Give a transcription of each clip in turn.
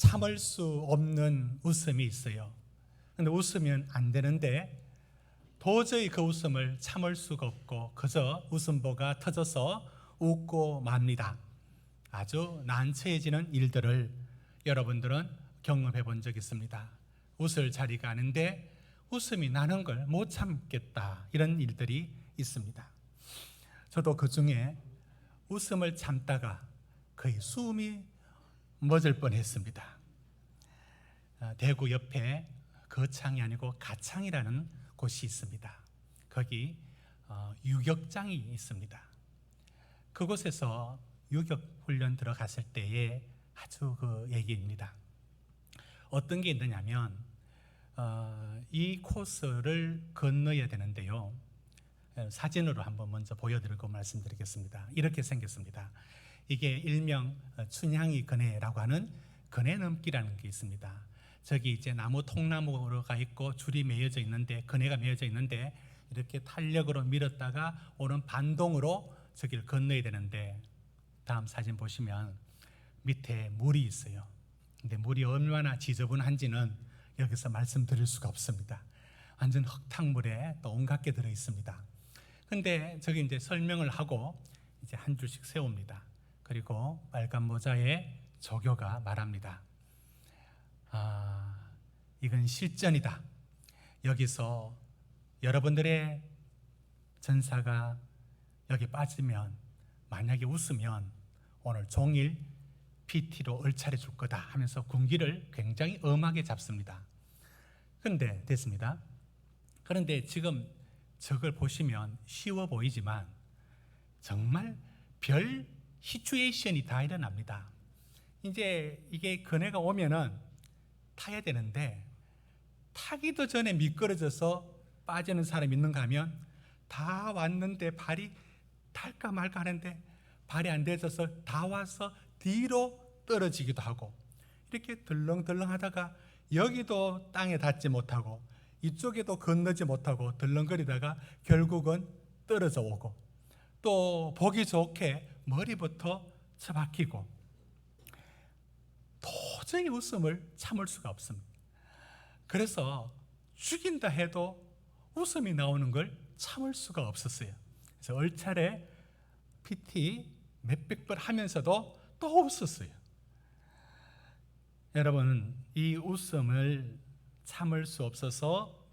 참을 수 없는 웃음이 있어요. 근데 웃으면 안 되는데 도저히 그 웃음을 참을 수가 없고 그저 웃음보가 터져서 웃고 맙니다. 아주 난처해지는 일들을 여러분들은 경험해 본 적 있습니다. 웃을 자리가 아닌데 웃음이 나는 걸 못 참겠다, 이런 일들이 있습니다. 저도 그 중에 웃음을 참다가 거의 숨이 멎을 뻔했습니다. 대구 옆에 거창이 아니고 가창이라는 곳이 있습니다. 거기 유격장이 있습니다. 그곳에서 유격 훈련 들어갔을 때의 아주 그 얘기입니다. 어떤 게 있느냐면 이 코스를 건너야 되는데요. 사진으로 한번 먼저 보여드리고 말씀드리겠습니다. 이렇게 생겼습니다. 이게 일명 춘향이 거네라고 하는 거네 넘기라는 게 있습니다. 저기 이제 나무 통나무가 있고 줄이 매여져 있는데, 거네가 매여져 있는데 이렇게 탄력으로 밀었다가 오는 반동으로 저기를 건너야 되는데, 다음 사진 보시면 밑에 물이 있어요. 근데 물이 얼마나 지저분한지는 여기서 말씀드릴 수가 없습니다. 완전 흙탕물에 또 온갖 게 들어 있습니다. 근데 저기 이제 설명을 하고 이제 한 줄씩 세웁니다. 그리고 빨간 모자에 조교가 말합니다. 이건 실전이다. 여기서 여러분들의 전사가 여기 빠지면, 만약에 웃으면 오늘 종일 PT로 얼차려 줄 거다 하면서 군기를 굉장히 엄하게 잡습니다. 그런데 됐습니다. 그런데 지금 저걸 보시면 쉬워 보이지만 정말 별 시츄에이션이 다 일어납니다. 이제 이게 거네가 오면은 타야 되는데 타기도 전에 미끄러져서 빠지는 사람이 있는가 하면, 다 왔는데 발이 탈까 말까 하는데 발이 안 되어서 다 와서 뒤로 떨어지기도 하고, 이렇게 덜렁덜렁 하다가 여기도 땅에 닿지 못하고 이쪽에도 건너지 못하고 덜렁거리다가 결국은 떨어져 오고, 또 보기 좋게 머리부터 처박히고, 도저히 웃음을 참을 수가 없습니다. 그래서 죽인다 해도 웃음이 나오는 걸 참을 수가 없었어요. 그래서 얼차례 PT 몇백 번 하면서도 또 웃었어요. 여러분, 이 웃음을 참을 수 없어서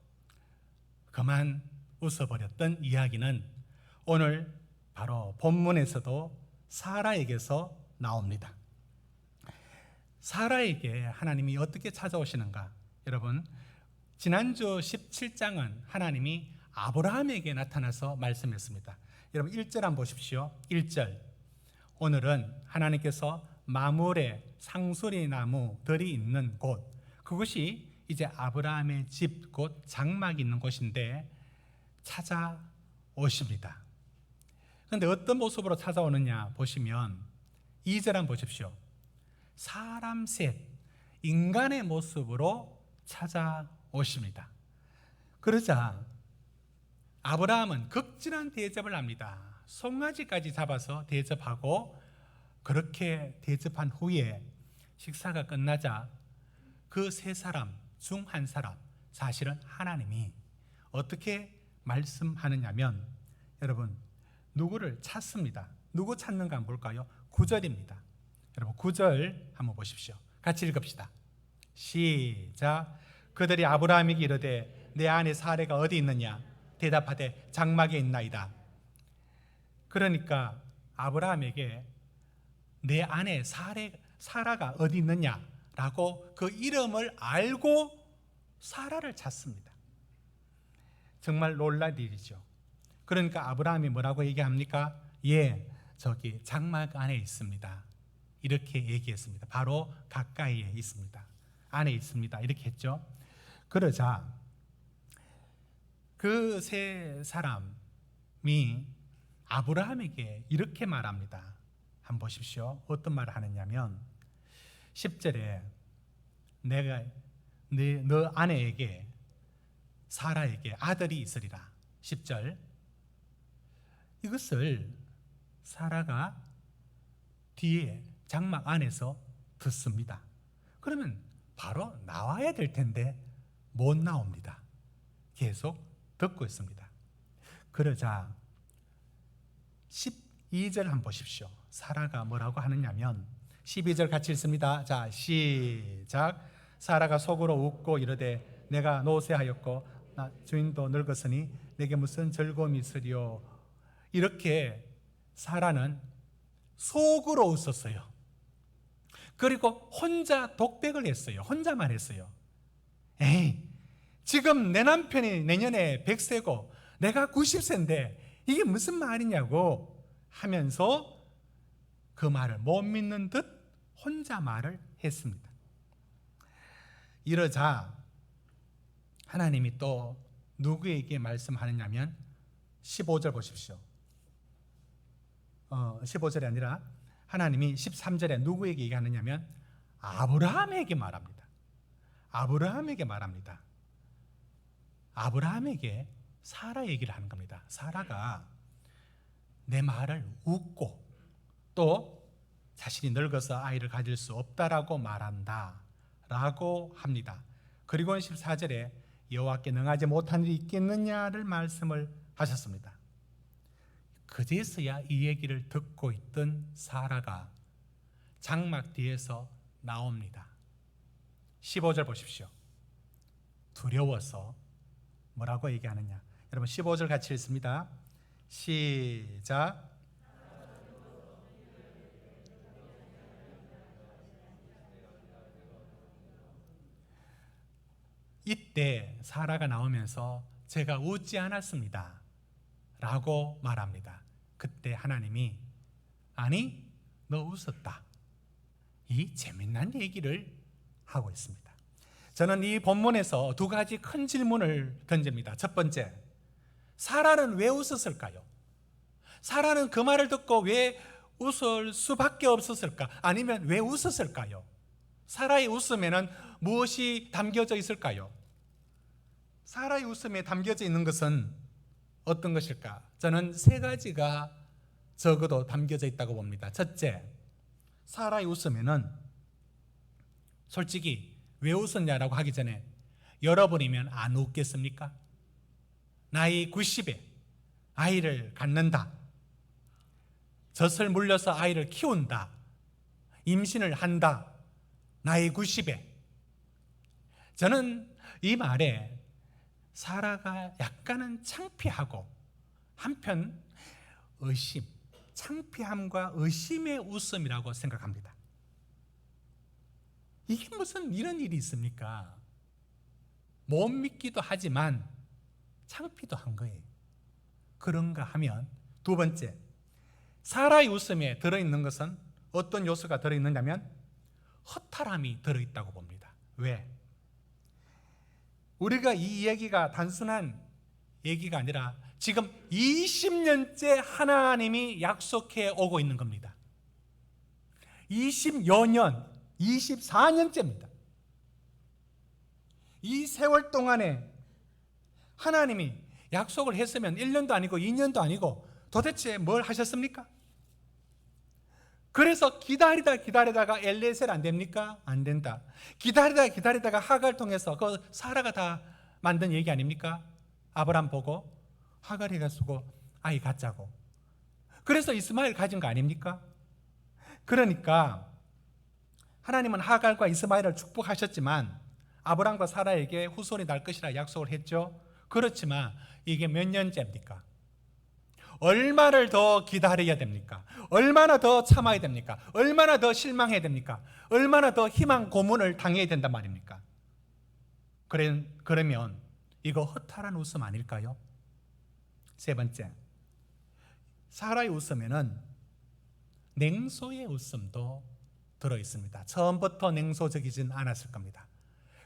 그만 웃어버렸던 이야기는 오늘 바로 본문에서도 사라에게서 나옵니다. 사라에게 하나님이 어떻게 찾아오시는가? 여러분, 지난주 17장은 하나님이 아브라함에게 나타나서 말씀했습니다. 여러분 1절 한번 보십시오. 1절, 오늘은 하나님께서 마물의 상수리 나무들이 있는 곳, 그것이 이제 아브라함의 집, 곧 장막이 있는 곳인데 찾아오십니다. 그런데 어떤 모습으로 찾아오느냐 보시면 2절 한번 보십시오. 사람 셋, 인간의 모습으로 찾아오십니다. 그러자 아브라함은 극진한 대접을 합니다. 송아지까지 잡아서 대접하고, 그렇게 대접한 후에 식사가 끝나자 그 세 사람 중 한 사람, 사실은 하나님이 어떻게 말씀하느냐면, 여러분 누구를 찾습니다. 누구 찾는가 한번 볼까요? 9절입니다. 여러분 9절 한번 보십시오. 같이 읽읍시다. 시작. 그들이 아브라함에게 이르되 내 아내 사레가 어디 있느냐? 대답하되 장막에 있나이다. 그러니까 아브라함에게 내 아내 사라가 어디 있느냐라고 그 이름을 알고 사라를 찾습니다. 정말 놀랄 일이죠. 그러니까 아브라함이 뭐라고 얘기합니까? 예, 저기 장막 안에 있습니다. 이렇게 얘기했습니다. 바로 가까이에 있습니다. 안에 있습니다. 이렇게 했죠. 그러자 그 세 사람이 아브라함에게 이렇게 말합니다. 한번 보십시오. 어떤 말을 하느냐면 10절에 내가 너 아내에게 사라에게 아들이 있으리라. 10절, 이것을 사라가 뒤에 장막 안에서 듣습니다. 그러면 바로 나와야 될 텐데 못 나옵니다. 계속 듣고 있습니다. 그러자 12절 한번 보십시오. 사라가 뭐라고 하느냐면 12절 같이 읽습니다. 자, 시작. 사라가 속으로 웃고 이르되 내가 노쇠하였고 나 주인도 늙었으니 내게 무슨 즐거움이 있으리요. 이렇게 사라는 속으로 웃었어요. 그리고 혼자 독백을 했어요. 혼자만 했어요. 에이, 지금 내 남편이 내년에 100세고 내가 90세인데 이게 무슨 말이냐고 하면서 그 말을 못 믿는 듯 혼자 말을 했습니다. 이러자 하나님이 또 누구에게 말씀하느냐면 15절 보십시오. 15절이 아니라 하나님이 13절에 누구에게 얘기하느냐면 아브라함에게 말합니다. 아브라함에게 말합니다. 아브라함에게 사라 얘기를 하는 겁니다. 사라가 내 말을 웃고 또 자신이 늙어서 아이를 가질 수 없다라고 말한다 라고 합니다. 그리고 14절에 여호와께 능하지 못한 일이 있겠느냐를 말씀을 하셨습니다. 그제서야 이 얘기를 듣고 있던 사라가 장막 뒤에서 나옵니다. 15절 보십시오. 두려워서 뭐라고 얘기하느냐. 여러분 15절 같이 읽습니다. 시작. 이때 사라가 나오면서 제가 웃지 않았습니다 라고 말합니다. 그때 하나님이 아니 너 웃었다. 이 재미난 얘기를 하고 있습니다. 저는 이 본문에서 두 가지 큰 질문을 던집니다. 첫 번째, 사라는 왜 웃었을까요? 사라는 그 말을 듣고 왜 웃을 수밖에 없었을까? 아니면 왜 웃었을까요? 사라의 웃음에는 무엇이 담겨져 있을까요? 사라의 웃음에 담겨져 있는 것은 어떤 것일까? 저는 세 가지가 적어도 담겨져 있다고 봅니다. 첫째, 사라의 웃음에는 솔직히 왜 웃었냐라고 하기 전에 여러분이면 안 웃겠습니까? 나이 90에 아이를 갖는다, 젖을 물려서 아이를 키운다, 임신을 한다, 나이 90에. 저는 이 말에 사라가 약간은 창피하고 한편 의심, 창피함과 의심의 웃음이라고 생각합니다. 이게 무슨 이런 일이 있습니까? 못 믿기도 하지만 창피도 한 거예요. 그런가 하면 두 번째, 사라의 웃음에 들어있는 것은 어떤 요소가 들어있느냐면 허탈함이 들어있다고 봅니다. 왜? 우리가 이 얘기가 단순한 얘기가 아니라 지금 20년째 하나님이 약속해 오고 있는 겁니다. 20여 년, 24년째입니다. 이 세월 동안에 하나님이 약속을 했으면 1년도 아니고 2년도 아니고 도대체 뭘 하셨습니까? 그래서 기다리다가 엘리에셀 안 됩니까? 안 된다. 기다리다가 하갈 통해서 그 사라가 다 만든 얘기 아닙니까? 아브람 보고 하갈이가 쓰고 아이 갖자고. 그래서 이스마엘 가진 거 아닙니까? 그러니까 하나님은 하갈과 이스마엘을 축복하셨지만 아브람과 사라에게 후손이 날 것이라 약속을 했죠. 그렇지만 이게 몇 년째입니까? 얼마를 더 기다려야 됩니까? 얼마나 더 참아야 됩니까? 얼마나 더 실망해야 됩니까? 얼마나 더 희망 고문을 당해야 된단 말입니까? 그러면 이거 허탈한 웃음 아닐까요? 세 번째, 사라의 웃음에는 냉소의 웃음도 들어있습니다. 처음부터 냉소적이진 않았을 겁니다.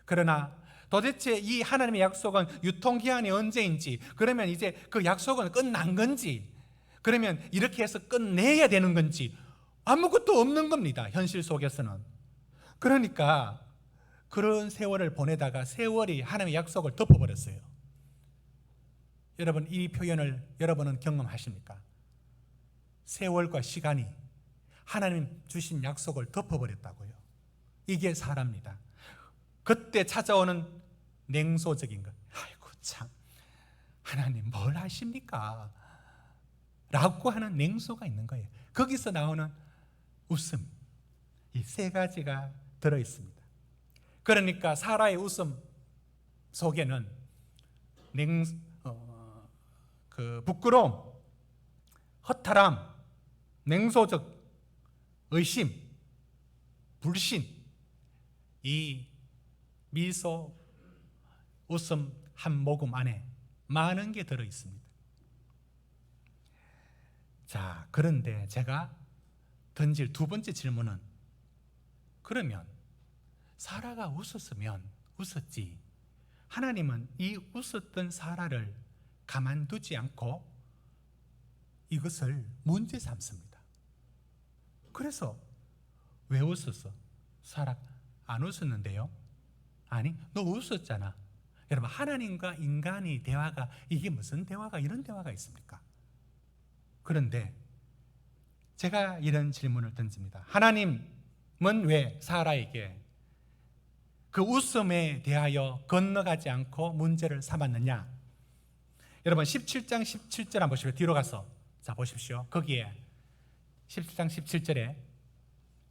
그러나 도대체 이 하나님의 약속은 유통기한이 언제인지, 그러면 이제 그 약속은 끝난 건지, 그러면 이렇게 해서 끝내야 되는 건지 아무것도 없는 겁니다. 현실 속에서는. 그러니까 그런 세월을 보내다가 세월이 하나님의 약속을 덮어버렸어요. 여러분, 이 표현을 여러분은 경험하십니까? 세월과 시간이 하나님 주신 약속을 덮어버렸다고요. 이게 사람입니다. 그때 찾아오는 냉소적인 것. 아이고 참, 하나님 뭘 하십니까? 라고 하는 냉소가 있는 거예요. 거기서 나오는 웃음, 이 세 가지가 들어 있습니다. 그러니까 사라의 웃음 속에는 부끄러움, 허탈함, 냉소적 의심, 불신, 이 미소, 웃음 한 모금 안에 많은 게 들어 있습니다. 자, 그런데 제가 던질 두 번째 질문은, 그러면 사라가 웃었지, 하나님은 이 웃었던 사라를 가만두지 않고 이것을 문제 삼습니다. 그래서 왜 웃었어? 사라 안 웃었는데요? 아니, 너 웃었잖아. 여러분, 하나님과 인간의 대화가, 이게 무슨 대화가, 이런 대화가 있습니까? 그런데 제가 이런 질문을 던집니다. 하나님은 왜 사라에게 그 웃음에 대하여 건너가지 않고 문제를 삼았느냐? 여러분 17장 17절 한번 보십시오. 뒤로 가서 자 보십시오. 거기에 17장 17절에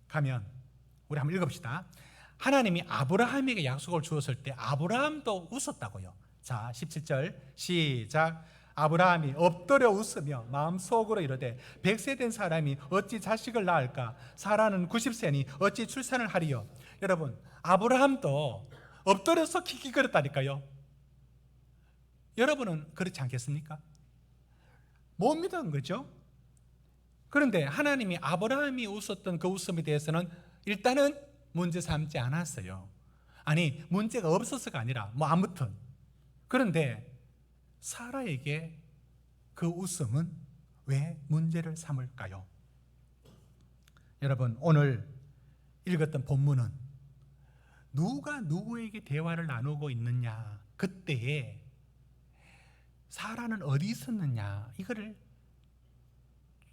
가면 우리 한번 읽읍시다. 하나님이 아브라함에게 약속을 주었을 때 아브라함도 웃었다고요. 자 17절 시작. 아브라함이 엎드려 웃으며 마음속으로 이르되 100세 된 사람이 어찌 자식을 낳을까? 사라는 90세니 어찌 출산을 하리요? 여러분, 아브라함도 엎드려서 킥킥거렸다니까요. 여러분은 그렇지 않겠습니까? 못 믿은 거죠. 그런데 하나님이 아브라함이 웃었던 그 웃음에 대해서는 일단은 문제 삼지 않았어요. 아니, 문제가 없어서가 아니라 아무튼. 그런데 사라에게 그 웃음은 왜 문제를 삼을까요? 여러분, 오늘 읽었던 본문은 누가 누구에게 대화를 나누고 있느냐, 그때에 사라는 어디 있었느냐, 이거를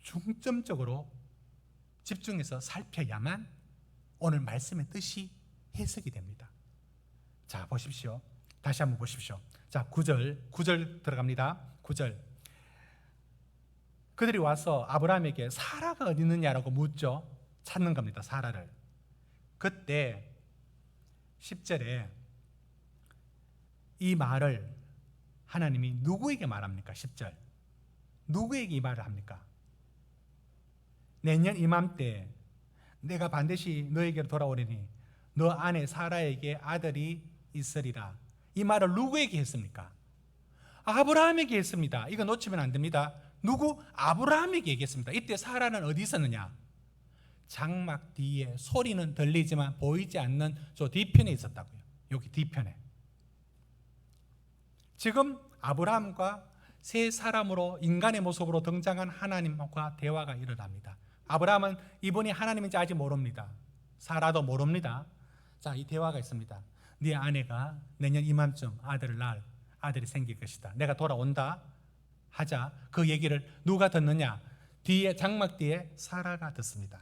중점적으로 집중해서 살펴야만 오늘 말씀의 뜻이 해석이 됩니다. 자 보십시오. 다시 한번 보십시오. 자 9절 들어갑니다. 9절. 그들이 와서 아브라함에게 사라가 어디 있느냐라고 묻죠. 찾는 겁니다, 사라를. 그때 10절에 이 말을 하나님이 누구에게 말합니까? 10절. 누구에게 이 말을 합니까? 내년 이맘때 내가 반드시 너에게로 돌아오리니 너 아내 사라에게 아들이 있으리라. 이 말을 누구에게 했습니까? 아브라함에게 했습니다. 이거 놓치면 안 됩니다. 누구? 아브라함에게 얘기했습니다. 이때 사라는 어디 있었느냐? 장막 뒤에, 소리는 들리지만 보이지 않는 저 뒤편에 있었다고요. 여기 뒤편에. 지금 아브라함과 세 사람으로 인간의 모습으로 등장한 하나님과 대화가 일어납니다. 아브라함은 이분이 하나님인지 아직 모릅니다. 사라도 모릅니다. 자, 이 대화가 있습니다. 네 아내가 내년 이맘쯤 아들을 낳을, 아들이 생길 것이다. 내가 돌아온다 하자. 그 얘기를 누가 듣느냐? 뒤에, 장막 뒤에 사라가 듣습니다.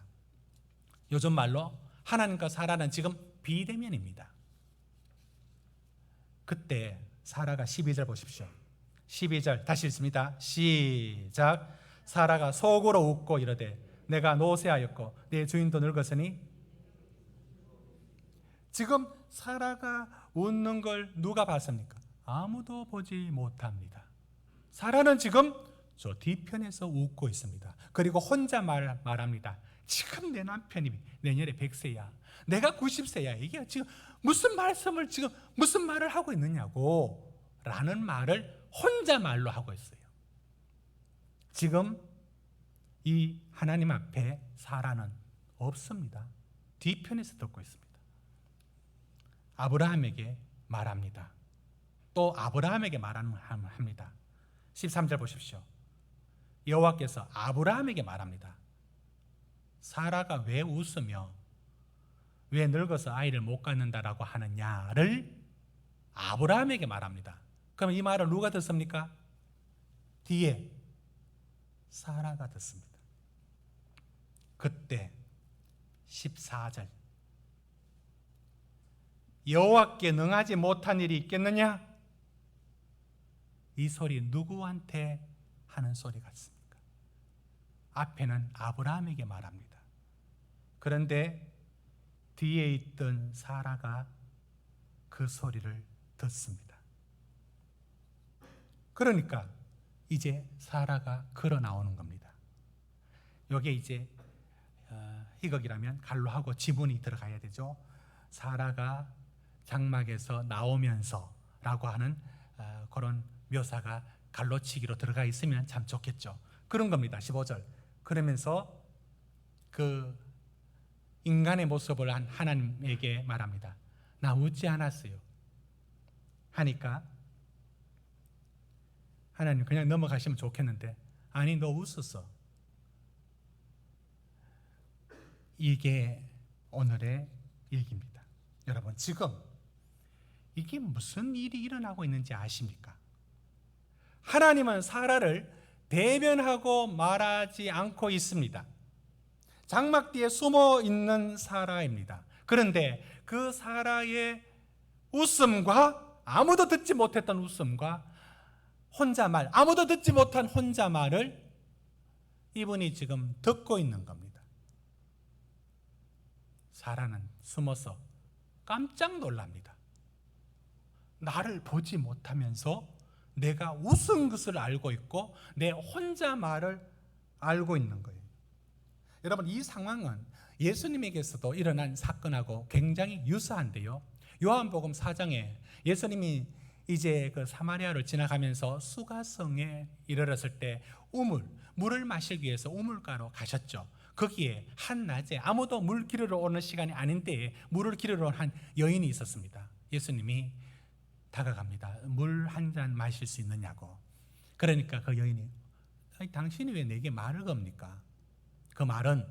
요즘 말로 하나님과 사라는 지금 비대면입니다. 그때 사라가 12절 보십시오. 12절 다시 읽습니다. 시작. 사라가 속으로 웃고 이르되 내가 노쇠하였고 내 주인도 늙었으니. 지금 사라가 웃는 걸 누가 봤습니까? 아무도 보지 못합니다. 사라는 지금 저 뒤편에서 웃고 있습니다. 그리고 혼자 말합니다. 지금 내 남편이 내년에 100세야, 내가 90세야, 이게 지금 무슨 말을 하고 있느냐고 라는 말을 혼자 말로 하고 있어요. 지금 이 하나님 앞에 사라는 없습니다. 뒤편에서 듣고 있습니다. 아브라함에게 말합니다. 또 아브라함에게 말합니다. 13절 보십시오. 여호와께서 아브라함에게 말합니다. 사라가 왜 웃으며 왜 늙어서 아이를 못 갖는다라고 하느냐를 아브라함에게 말합니다. 그럼 이 말을 누가 듣습니까? 뒤에 사라가 듣습니다. 그때 14절 여호와께 능하지 못한 일이 있겠느냐? 이 소리 누구한테 하는 소리 같습니까? 앞에는 아브라함에게 말합니다. 그런데 뒤에 있던 사라가 그 소리를 듣습니다. 그러니까 이제 사라가 걸어 나오는 겁니다. 여기에 이제 희극이라면 갈로 하고 지문이 들어가야 되죠. 사라가 장막에서 나오면서라고 하는 그런 묘사가 갈로치기로 들어가 있으면 참 좋겠죠. 그런 겁니다. 15절. 그러면서 그 인간의 모습을 한 하나님에게 말합니다. 나 웃지 않았어요 하니까 하나님 그냥 넘어가시면 좋겠는데, 아니 너 웃었어. 이게 오늘의 얘기입니다. 여러분, 지금 이게 무슨 일이 일어나고 있는지 아십니까? 하나님은 사라를 대변하고 말하지 않고 있습니다. 장막 뒤에 숨어 있는 사라입니다. 그런데 그 사라의 웃음과, 아무도 듣지 못했던 웃음과 혼자말, 아무도 듣지 못한 혼자말을 이분이 지금 듣고 있는 겁니다. 사라는 숨어서 깜짝 놀랍니다. 나를 보지 못하면서 내가 웃은 것을 알고 있고 내 혼자말을 알고 있는 거예요. 여러분, 이 상황은 예수님에게서도 일어난 사건하고 굉장히 유사한데요. 요한복음 4장에 예수님이 이제 그 사마리아를 지나가면서 수가성에 이르렀을 때 물을 마시기 위해서 우물가로 가셨죠. 거기에 한낮에 아무도 물 기르러 오는 시간이 아닌데 물을 기르러 온 한 여인이 있었습니다. 예수님이 다가갑니다. 물 한 잔 마실 수 있느냐고. 그러니까 그 여인이, 당신이 왜 내게 말을 겁니까? 그 말은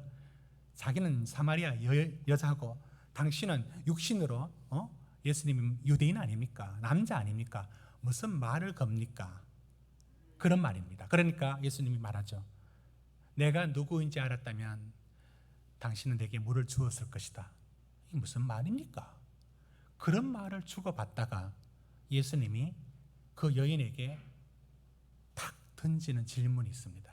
자기는 사마리아 여자고 당신은 육신으로 예수님은 유대인 아닙니까? 남자 아닙니까? 무슨 말을 겁니까? 그런 말입니다. 그러니까 예수님이 말하죠. 내가 누구인지 알았다면 당신은 내게 물을 주었을 것이다. 이게 무슨 말입니까? 그런 말을 주고받다가 예수님이 그 여인에게 탁 던지는 질문이 있습니다.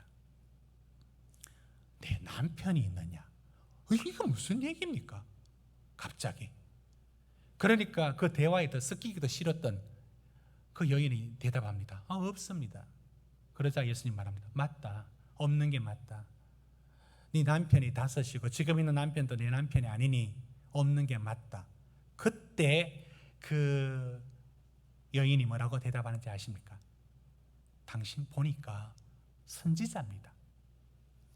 내 남편이 있느냐? 이게 무슨 얘기입니까? 갑자기. 그러니까 그 대화에 더 섞이기도 싫었던 그 여인이 대답합니다. 없습니다. 그러자 예수님 말합니다. 맞다. 없는 게 맞다. 네 남편이 5이고 지금 있는 남편도 내 남편이 아니니 없는 게 맞다. 그때 그 여인이 뭐라고 대답하는지 아십니까? 당신 보니까 선지자입니다.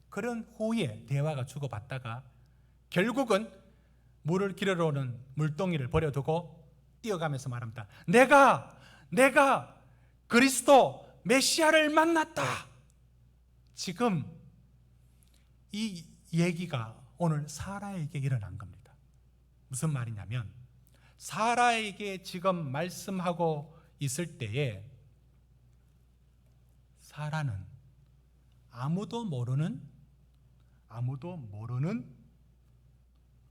그런 후에 대화가 주고받다가 결국은 물을 기르러 오는 물동이를 버려두고 뛰어가면서 말합니다. 내가 그리스도 메시아를 만났다. 지금 이 얘기가 오늘 사라에게 일어난 겁니다. 무슨 말이냐면 사라에게 지금 말씀하고 있을 때에 사라는 아무도 모르는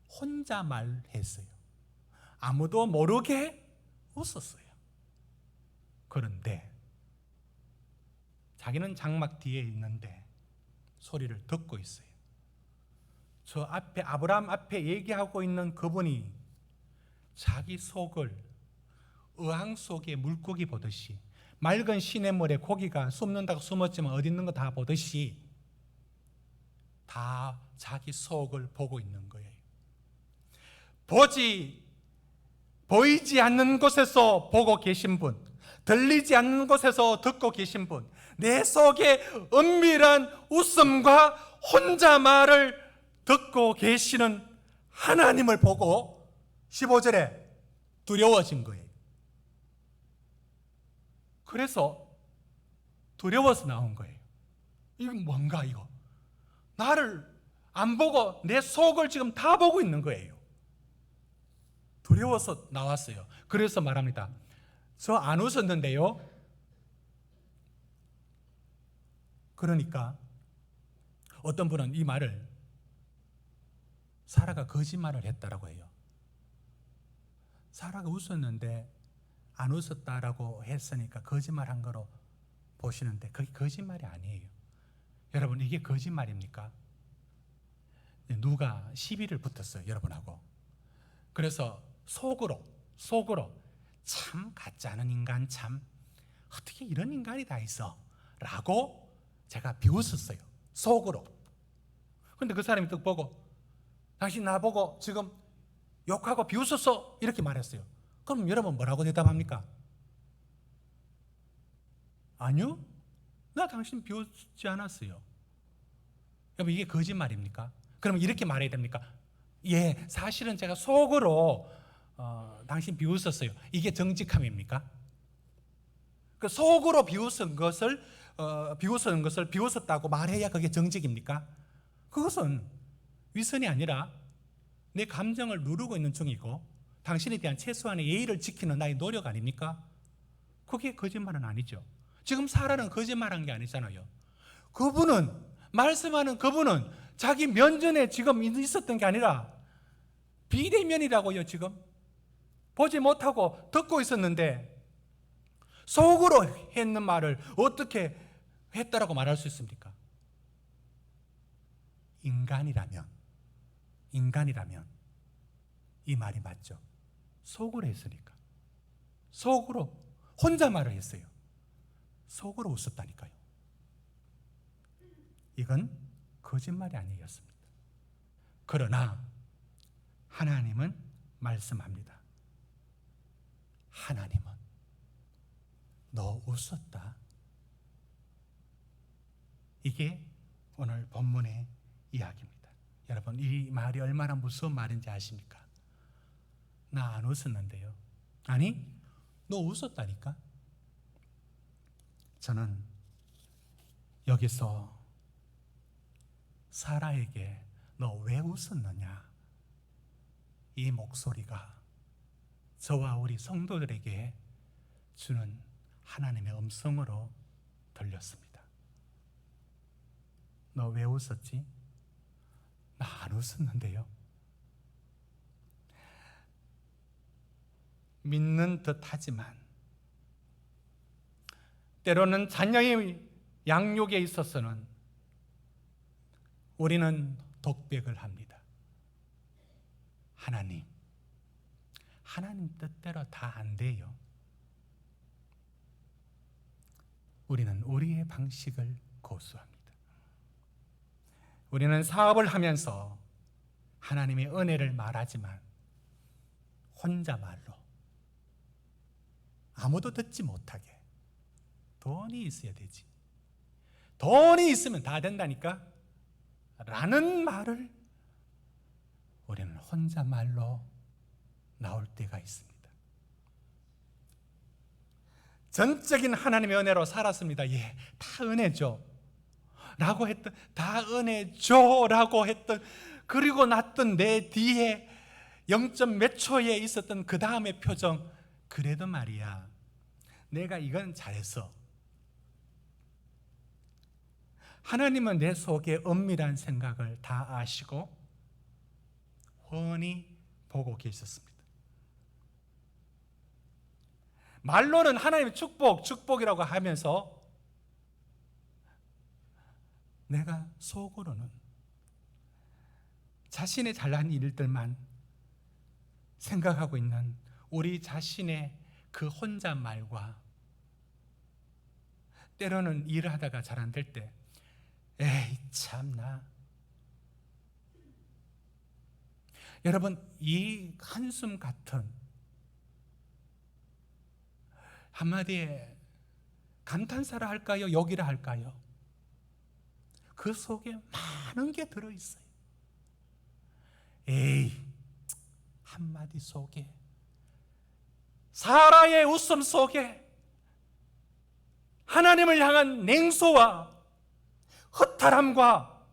혼자 말했어요. 아무도 모르게 웃었어요. 그런데 자기는 장막 뒤에 있는데 소리를 듣고 있어요. 저 앞에 아브라함 앞에 얘기하고 있는 그분이 자기 속을 어항 속에 물고기 보듯이, 맑은 시냇물에 고기가 숨는다고 숨었지만 어디 있는 거 다 보듯이 다 자기 속을 보고 있는 거예요. 보이지 않는 곳에서 보고 계신 분, 들리지 않는 곳에서 듣고 계신 분, 내 속에 은밀한 웃음과 혼자말을 듣고 계시는 하나님을 보고 15절에 두려워진 거예요. 그래서 두려워서 나온 거예요. 이건 뭔가 이거. 나를 안 보고 내 속을 지금 다 보고 있는 거예요. 두려워서 나왔어요. 그래서 말합니다. 저 안 웃었는데요. 그러니까 어떤 분은 이 말을 사라가 거짓말을 했다라고 해요. 사라가 웃었는데 안 웃었다라고 했으니까 거짓말한 거로 보시는데 그게 거짓말이 아니에요. 여러분, 이게 거짓말입니까? 누가 시비를 붙었어요, 여러분하고. 그래서 속으로 참 같지 않은 인간, 참 어떻게 이런 인간이 다 있어 라고 제가 비웃었어요, 속으로. 근데 그 사람이 딱 보고 당신 나보고 지금 욕하고 비웃었어 이렇게 말했어요. 그럼 여러분 뭐라고 대답합니까? 아니요, 나 당신 비웃지 않았어요. 여러분, 이게 거짓말입니까? 그럼 이렇게 말해야 됩니까? 예, 사실은 제가 속으로 당신 비웃었어요. 이게 정직함입니까? 그 속으로 비웃은 것을 비웃었다고 말해야 그게 정직입니까? 그것은 위선이 아니라 내 감정을 누르고 있는 중이고 당신에 대한 최소한의 예의를 지키는 나의 노력 아닙니까? 그게 거짓말은 아니죠. 지금 사라는 거짓말한 게 아니잖아요. 말씀하는 그분은 자기 면전에 지금 있었던 게 아니라 비대면이라고요. 지금 보지 못하고 듣고 있었는데 속으로 했는 말을 어떻게 했다라고 말할 수 있습니까? 인간이라면 이 말이 맞죠. 속으로 했으니까. 속으로 혼자 말을 했어요. 속으로 웃었다니까요. 이건 거짓말이 아니었습니다. 그러나 하나님은 말씀합니다. 하나님은 너 웃었다. 이게 오늘 본문의 이야기입니다. 여러분, 이 말이 얼마나 무서운 말인지 아십니까? 나 안 웃었는데요. 아니, 너 웃었다니까? 저는 여기서 사라에게 너 왜 웃었느냐, 이 목소리가 저와 우리 성도들에게 주는 하나님의 음성으로 들렸습니다. 너 왜 웃었지? 나 안 웃었는데요. 믿는 듯 하지만 때로는 자녀의 양육에 있어서는 우리는 독백을 합니다. 하나님 뜻대로 다 안 돼요. 우리는 우리의 방식을 고수합니다. 우리는 사업을 하면서 하나님의 은혜를 말하지만 혼자 말로 아무도 듣지 못하게 돈이 있어야 되지, 돈이 있으면 다 된다니까 라는 말을 우리는 혼자 말로 나올 때가 있습니다. 전적인 하나님의 은혜로 살았습니다. 예, 다 은혜죠 라고 했던, 다 은혜죠 라고 했던, 그리고 났던 내 뒤에 0점 몇 초에 있었던 그 다음의 표정, 그래도 말이야 내가 이건 잘했어. 하나님은 내 속에 은밀한 생각을 다 아시고 훤히 보고 계셨습니다. 말로는 하나님의 축복이라고 하면서 내가 속으로는 자신의 잘난 일들만 생각하고 있는 우리 자신의 그 혼잣말과 때로는 일을 하다가 잘 안 될 때 에이 참나. 여러분, 이 한숨 같은 한마디에 감탄사라 할까요? 욕이라 할까요? 그 속에 많은 게 들어있어요. 에이 한마디 속에, 사라의 웃음 속에 하나님을 향한 냉소와 허탈함과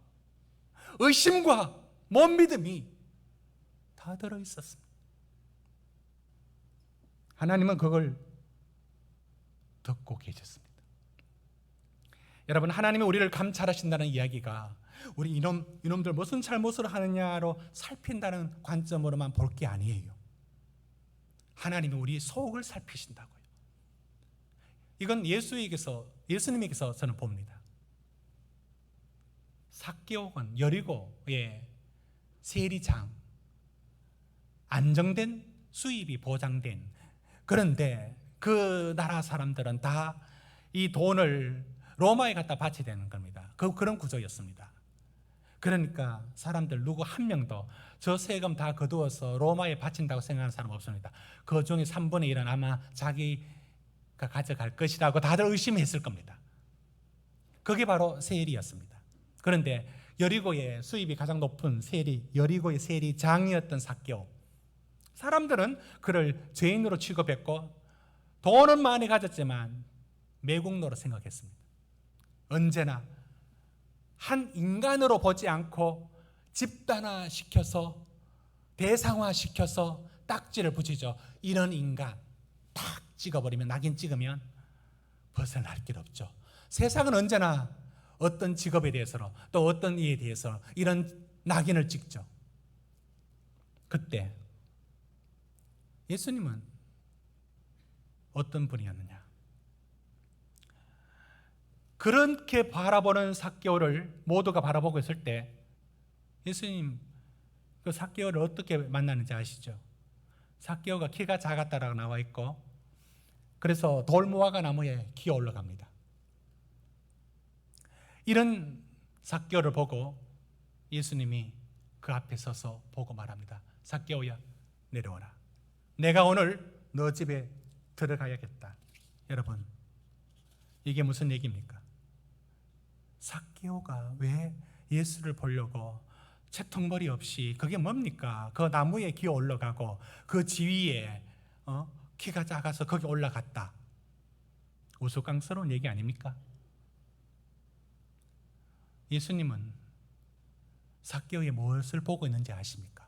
의심과 못 믿음이 다 들어있었습니다. 하나님은 그걸 듣고 계셨습니다. 여러분, 하나님이 우리를 감찰하신다는 이야기가 우리 이놈들 무슨 잘못을 하느냐로 살핀다는 관점으로만 볼 게 아니에요. 하나님이 우리 속을 살피신다고요. 이건 예수님에게서 저는 봅니다. 삭개오는 여리고의 세리장, 안정된 수입이 보장된, 그런데 그 나라 사람들은 다 이 돈을 로마에 갖다 바쳐야 되는 겁니다. 그런 구조였습니다. 그러니까 사람들 누구 한 명도 저 세금 다 거두어서 로마에 바친다고 생각하는 사람 없습니다. 그 중에 3분의 1은 아마 자기가 가져갈 것이라고 다들 의심했을 겁니다. 그게 바로 세리였습니다. 그런데 여리고의 수입이 가장 높은 여리고의 세리장이었던 삭개오, 사람들은 그를 죄인으로 취급했고 돈은 많이 가졌지만 매국노로 생각했습니다. 언제나 한 인간으로 보지 않고 집단화시켜서 대상화시켜서 딱지를 붙이죠. 이런 인간 딱 찍어버리면, 낙인 찍으면 벗어날 길 없죠. 세상은 언제나 어떤 직업에 대해서 또 어떤 이에 대해서 이런 낙인을 찍죠. 그때 예수님은 어떤 분이었느냐? 그렇게 바라보는 삭개오를 모두가 바라보고 있을 때 예수님 그 삭개오를 어떻게 만나는지 아시죠? 삭개오가 키가 작았다라고 나와 있고, 그래서 돌무화과 나무에 기어 올라갑니다. 이런 삭개오를 보고 예수님이 그 앞에 서서 보고 말합니다. 삭개오야, 내려오라. 내가 오늘 너 집에 들어가야겠다. 여러분, 이게 무슨 얘기입니까? 삭개오가 왜 예수를 보려고 채통머리 없이, 그게 뭡니까? 그 나무에 기어 올라가고 그 지위에 키가 작아서 거기 올라갔다. 우스꽝스러운 얘기 아닙니까? 예수님은 삭개오의 무엇을 보고 있는지 아십니까?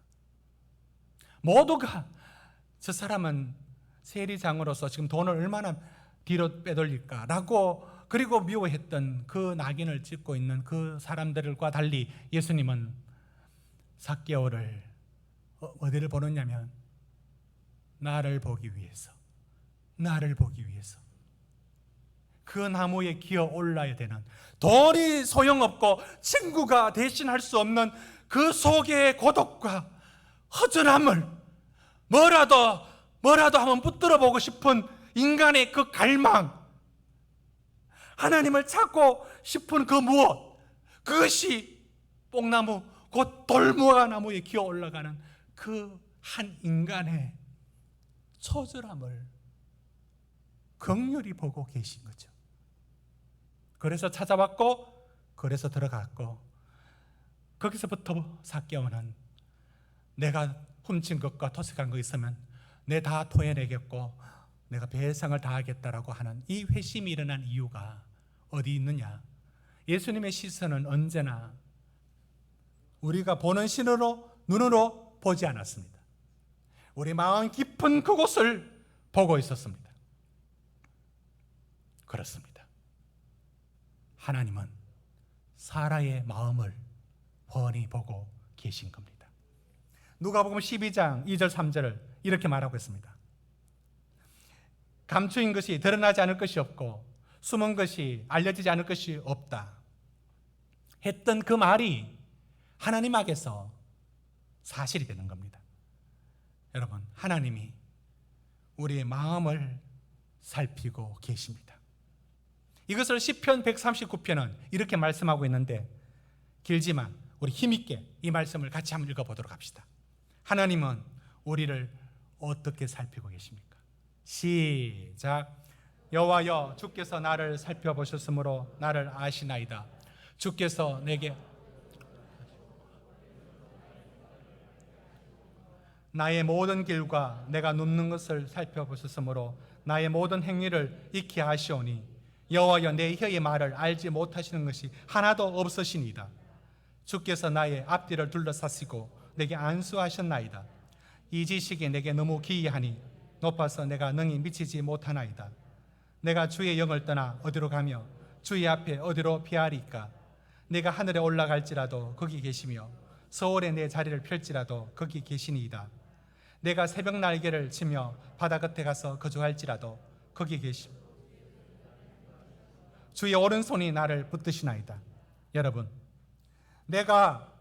모두가 저 사람은 세리장으로서 지금 돈을 얼마나 뒤로 빼돌릴까라고, 그리고 미워했던 그 낙인을 찍고 있는 그 사람들과 달리 예수님은 삭개오를 어디를 보느냐면 나를 보기 위해서 그 나무에 기어 올라야 되는, 돈이 소용없고 친구가 대신할 수 없는 그 속의 고독과 허전함을 뭐라도 한번 붙들어 보고 싶은 인간의 그 갈망, 하나님을 찾고 싶은 그 무엇, 그것이 뽕나무, 곧 돌무화 나무에 기어 올라가는 그 한 인간의 처절함을 긍휼히 보고 계신 거죠. 그래서 찾아왔고, 그래서 들어갔고, 거기서부터 삭개오는 내가 훔친 것과 토색한 거 있으면 내 다 토해내겠고 내가 배상을 다 하겠다라고 하는 이 회심이 일어난 이유가 어디 있느냐? 예수님의 시선은 언제나 우리가 보는 눈으로 보지 않았습니다. 우리 마음 깊은 그곳을 보고 있었습니다. 그렇습니다. 하나님은 사라의 마음을 훤히 보고 계신 겁니다. 누가복음 12장 2절 3절을 이렇게 말하고 있습니다. 감추인 것이 드러나지 않을 것이 없고 숨은 것이 알려지지 않을 것이 없다 했던 그 말이 하나님 앞에서 사실이 되는 겁니다. 여러분, 하나님이 우리의 마음을 살피고 계십니다. 이것을 시편 139편은 이렇게 말씀하고 있는데, 길지만 우리 힘있게 이 말씀을 같이 한번 읽어보도록 합시다. 하나님은 우리를 어떻게 살피고 계십니까? 시작. 여호와여, 주께서 나를 살펴보셨으므로 나를 아시나이다. 주께서 내게 나의 모든 길과 내가 눕는 것을 살펴보셨으므로 나의 모든 행위를 익히 아시오니 여호와여, 내 혀의 말을 알지 못하시는 것이 하나도 없으시니이다. 주께서 나의 앞뒤를 둘러싸시고 내게 안수하셨나이다. 이 지식이 내게 너무 기이하니 높아서 내가 능히 미치지 못하나이다. 내가 주의 영을 떠나 어디로 가며 주의 앞에 어디로 피하리까? 내가 하늘에 올라갈지라도 거기 계시며 서울에 내 자리를 펼지라도 거기 계시니이다. 내가 새벽 날개를 치며 바다 끝에 가서 거주할지라도 거기 계심. 주의 오른손이 나를 붙드시나이다. 여러분, 내가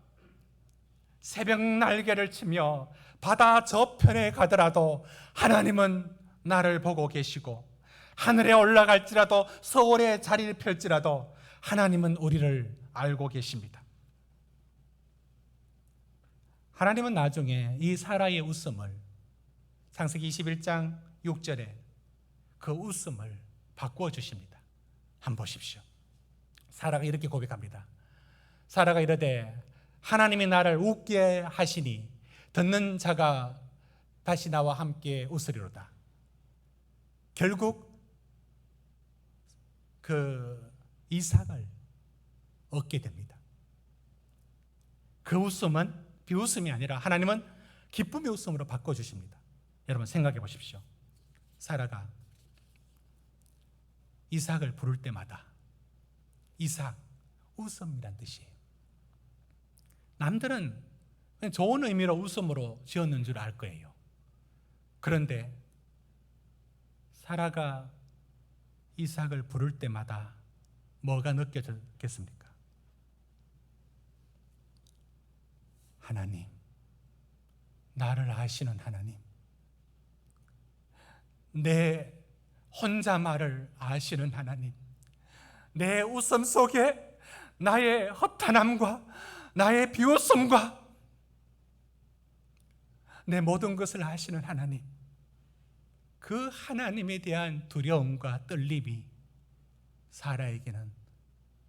새벽 날개를 치며 바다 저편에 가더라도 하나님은 나를 보고 계시고, 하늘에 올라갈지라도 서울에 자리를 펼지라도 하나님은 우리를 알고 계십니다. 하나님은 나중에 이 사라의 웃음을, 창세기 21장 6절에 그 웃음을 바꾸어 주십니다. 한번 보십시오. 사라가 이렇게 고백합니다. 사라가 이르되 하나님이 나를 웃게 하시니 듣는 자가 다시 나와 함께 웃으리로다. 결국 그 이삭을 얻게 됩니다. 그 웃음은 비웃음이 아니라 하나님은 기쁨의 웃음으로 바꿔주십니다. 여러분 생각해 보십시오. 사라가 이삭을 부를 때마다 이삭, 웃음이란 뜻이에요. 남들은 그냥 좋은 의미로 웃음으로 지었는 줄 알 거예요. 그런데 사라가 이삭을 부를 때마다 뭐가 느껴졌겠습니까? 하나님, 나를 아시는 하나님, 내 혼자말을 아시는 하나님, 내 웃음 속에 나의 허탄함과 나의 비웃음과 내 모든 것을 아시는 하나님, 그 하나님에 대한 두려움과 떨림이 사라에게는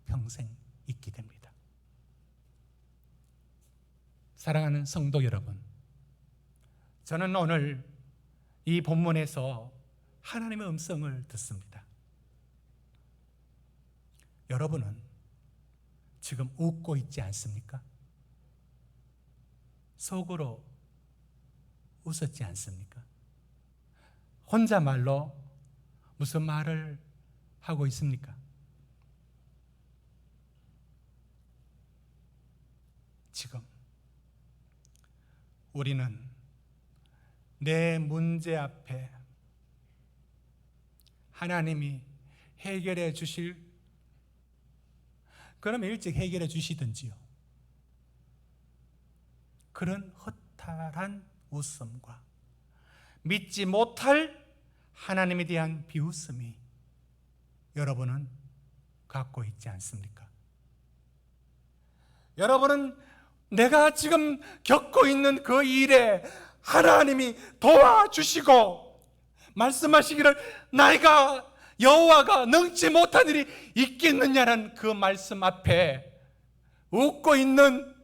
평생 있게 됩니다. 사랑하는 성도 여러분, 저는 오늘 이 본문에서 하나님의 음성을 듣습니다. 여러분은 지금 웃고 있지 않습니까? 속으로 웃었지 않습니까? 혼자말로 무슨 말을 하고 있습니까? 지금 우리는 내 문제 앞에 하나님이 해결해 주실, 그러면 일찍 해결해 주시든지요. 그런 허탈한 웃음과 믿지 못할 하나님에 대한 비웃음이 여러분은 갖고 있지 않습니까? 여러분은 내가 지금 겪고 있는 그 일에 하나님이 도와주시고 말씀하시기를 내가 여호와가 능치 못한 일이 있겠느냐는 그 말씀 앞에 웃고 있는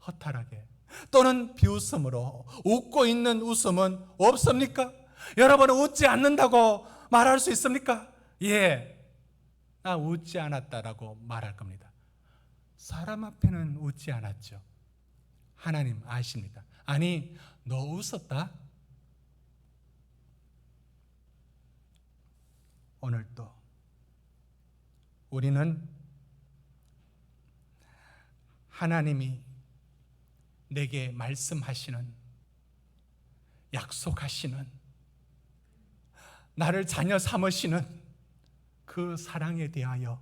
허탈하게 또는 비웃음으로 웃고 있는 웃음은 없습니까? 여러분은 웃지 않는다고 말할 수 있습니까? 예, 나 웃지 않았다라고 말할 겁니다. 사람 앞에는 웃지 않았죠. 하나님 아십니다. 아니, 너 웃었다? 오늘도 우리는 하나님이 내게 말씀하시는, 약속하시는, 나를 자녀 삼으시는 그 사랑에 대하여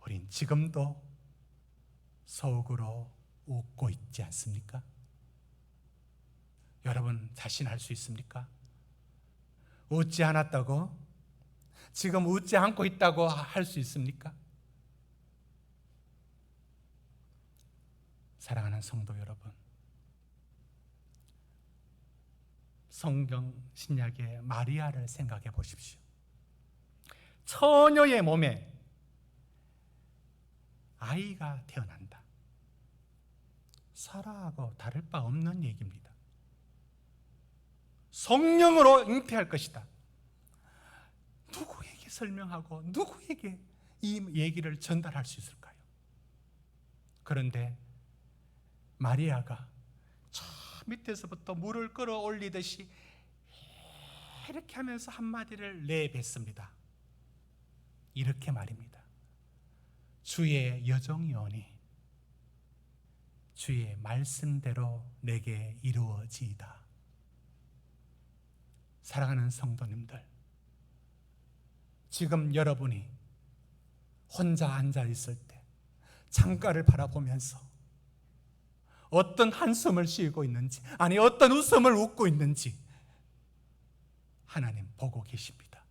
우린 지금도 속으로 웃고 있지 않습니까? 여러분 자신할 수 있습니까? 웃지 않았다고? 지금 웃지 않고 있다고 할 수 있습니까? 사랑하는 성도 여러분, 성경 신약의 마리아를 생각해 보십시오. 처녀의 몸에 아이가 태어난다. 사라하고 다를 바 없는 얘기입니다. 성령으로 잉태할 것이다. 누구에게 설명하고 누구에게 이 얘기를 전달할 수 있을까요? 그런데 마리아가 저 밑에서부터 물을 끌어올리듯이 이렇게 하면서 한마디를 내뱉습니다. 이렇게 말입니다. 주의 여종이오니 주의 말씀대로 내게 이루어지이다. 사랑하는 성도님들, 지금 여러분이 혼자 앉아 있을 때 창가를 바라보면서 어떤 한숨을 쉬고 있는지, 아니 어떤 웃음을 웃고 있는지 하나님 보고 계십니다.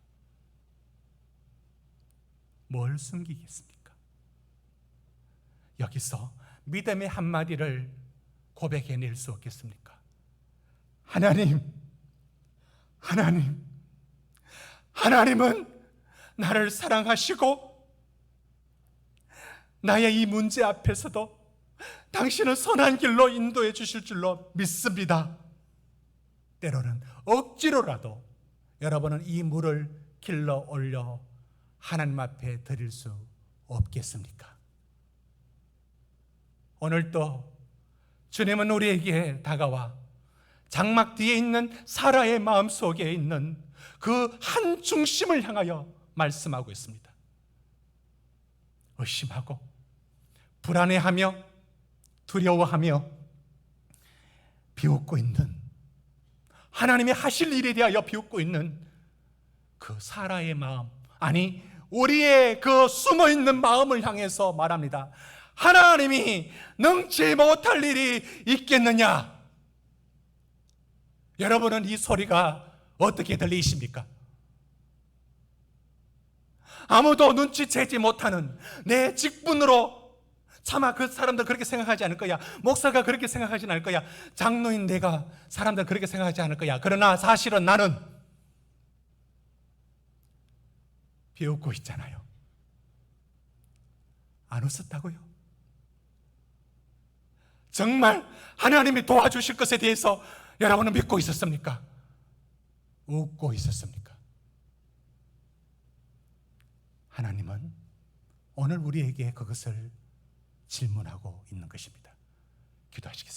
뭘 숨기겠습니까? 여기서 믿음의 한마디를 고백해낼 수 없겠습니까? 하나님은 나를 사랑하시고 나의 이 문제 앞에서도 당신은 선한 길로 인도해 주실 줄로 믿습니다. 때로는 억지로라도 여러분은 이 물을 길러 올려 하나님 앞에 드릴 수 없겠습니까? 오늘도 주님은 우리에게 다가와 장막 뒤에 있는 사라의 마음속에 있는 그 한 중심을 향하여 말씀하고 있습니다. 의심하고 불안해하며 두려워하며 비웃고 있는, 하나님이 하실 일에 대하여 비웃고 있는 그 사라의 마음, 아니 우리의 그 숨어있는 마음을 향해서 말합니다. 하나님이 능치 못할 일이 있겠느냐? 여러분은 이 소리가 어떻게 들리십니까? 아무도 눈치채지 못하는 내 직분으로 차마 그 사람들 그렇게 생각하지 않을 거야. 목사가 그렇게 생각하지 않을 거야. 장로인 내가 사람들 그렇게 생각하지 않을 거야. 그러나 사실은 나는 비웃고 있잖아요. 안 웃었다고요? 정말 하나님이 도와주실 것에 대해서 여러분은 믿고 있었습니까? 웃고 있었습니까? 하나님은 오늘 우리에게 그것을 질문하고 있는 것입니다. 기도하시겠습니다.